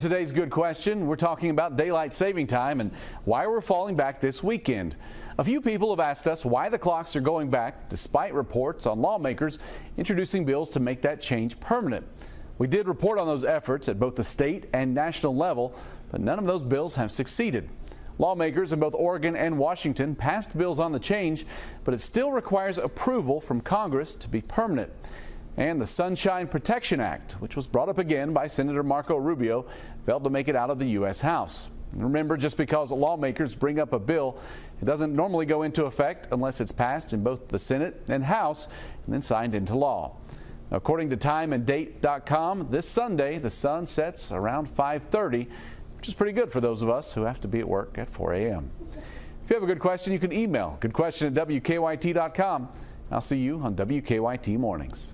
Today's good question, we're talking about daylight saving time and why we're falling back this weekend. A few people have asked us why the clocks are going back despite reports on lawmakers introducing bills to make that change permanent. We did report on those efforts at both the state and national level, but none of those bills have succeeded. Lawmakers in both Oregon and Washington passed bills on the change, but it still requires approval from Congress to be permanent. And the Sunshine Protection Act, which was brought up again by Senator Marco Rubio, failed to make it out of the U.S. House. Remember, just because lawmakers bring up a bill, it doesn't normally go into effect unless it's passed in both the Senate and House and then signed into law. According to timeanddate.com, this Sunday the sun sets around 5:30, which is pretty good for those of us who have to be at work at 4 a.m. If you have a good question, you can email goodquestion@wkyt.com. I'll see you on WKYT Mornings.